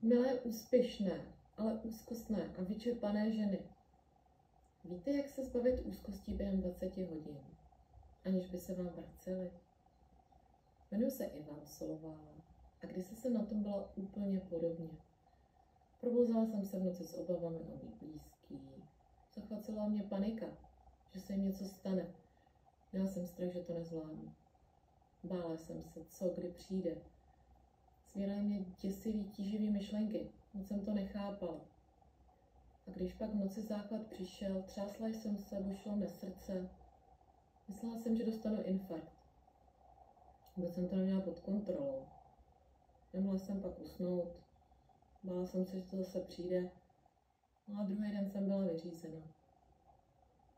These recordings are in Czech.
Milé, úspěšné, ale úzkostné a vyčerpané ženy. Víte, jak se zbavit úzkostí během 20 hodin, aniž by se vám vracely? Jmenuji se Iva Osolová a kdysi jsem na tom byla úplně podobně. Probouzela jsem se v noci s obavami o mých blízký. Zachvacela mě panika, že se jim něco stane. Měla jsem strach, že to nezvládnu. Bála jsem se, co kdy přijde. Svíraly mě děsivý, tíživý myšlenky, moc jsem to nechápala. A když pak v noci záchvat přišel, třásla jsem se, bušilo mne srdce. Myslela jsem, že dostanu infarkt. Vůbec jsem to neměla pod kontrolou. Nemohla jsem pak usnout. Bála jsem se, že to zase přijde. No a druhý den jsem byla vyřízena.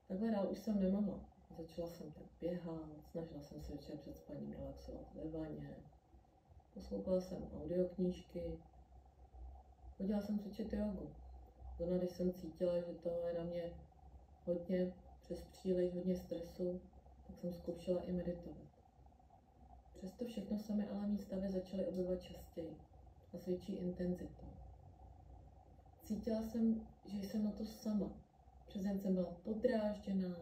Takhle dál už jsem nemohla. Začala jsem tak běhat, snažila jsem se večer před spaním relaxovat ve vaně. Poslouchala jsem audioknížky. Chodila jsem cvičit jogu. Zrovna když jsem cítila, že to je na mě hodně, přes příliš hodně stresu, tak jsem zkoušela i meditovat. Přesto všechno se mi ale mý stavy začaly objevovat častěji a s větší intenzitou. Cítila jsem, že jsem na to sama. Přes den jsem byla podrážděná,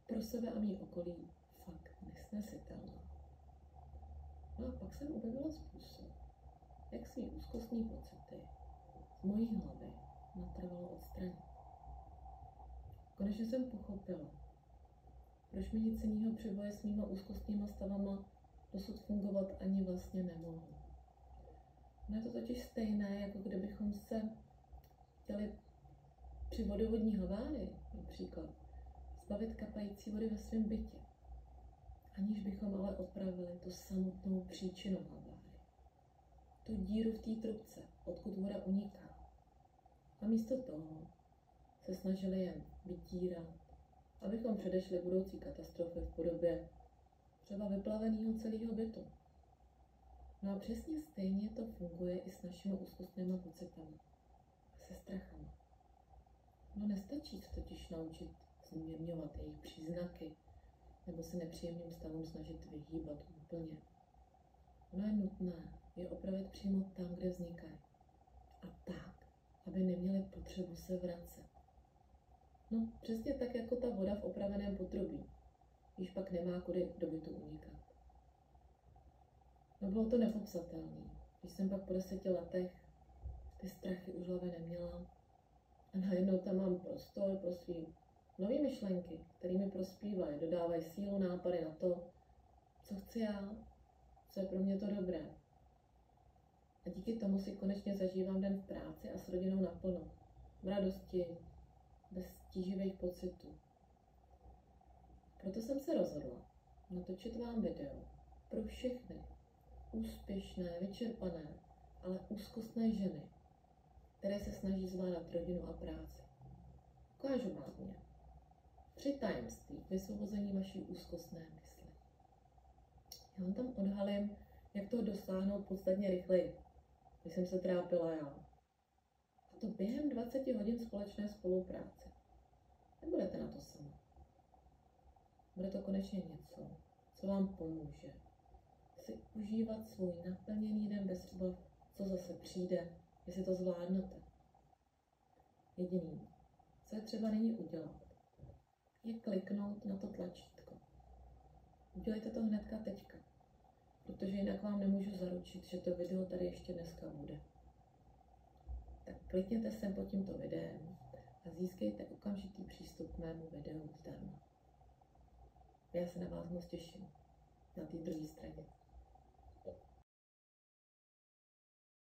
pro sebe a mý okolí fakt nesnesitelná. No a pak jsem objevila způsob, jak svý úzkostní pocity z mojí hlavy natrvalo odstranit. Konečně jsem pochopila, proč mi nic jiného při boji s mýma úzkostnýma stavama dosud fungovat ani vlastně nemohlo. No je to totiž stejné, jako kdybychom se chtěli při vodovodní havárii například zbavit kapající vody ve svém bytě, aniž bychom ale opravili tu samotnou příčinu havárie. Tu díru v té trubce, odkud voda uniká. A místo toho se snažili jen vytírat, abychom předešli budoucí katastrofy v podobě třeba vyplaveného celého bytu. No a přesně stejně to funguje i s našimi úzkostnými pocitami a se strachama. No nestačí se totiž naučit zmírňovat jejich příznaky nebo se nepříjemným stavům snažit vyhýbat úplně. Ono je nutné je opravit přímo tam, kde vznikají. A tak, aby neměli potřebu se vracet. No přesně tak jako ta voda v opraveném potrubí, když pak nemá kudy do bytu unikat. No bylo to nepopsatelné, když jsem pak po 10 letech ty strachy už v hlavě neměla a najednou tam mám prostor pro svý nové myšlenky, které mi prospívají, dodávají sílu, nápady na to, co chci já, co je pro mě to dobré. A díky tomu si konečně zažívám den v práci a s rodinou naplno. V radosti, bez tíživých pocitů. Proto jsem se rozhodla natočit vám video pro všechny úspěšné, vyčerpané, ale úzkostné ženy, které se snaží zvládat rodinu a práci. Ukážu vám je 3 tajemství k vysvobození vaší úzkostné mysli. Já vám tam odhalím, jak toho dosáhnout podstatně rychleji, když jsem se trápila já. A to během 20 hodin společné spolupráce. Nebudete na to sama. Bude to konečně něco, co vám pomůže si užívat svůj naplněný den bez obav, co zase přijde, jestli to zvládnete. Jediný, co je třeba nyní udělat, je kliknout na to tlačítko. Udělejte to hnedka teďka, protože jinak vám nemůžu zaručit, že to video tady ještě dneska bude. Tak klikněte sem pod tímto videem a získejte okamžitý přístup k mému videu zdarma. Já se na vás moc těším, na té druhé straně.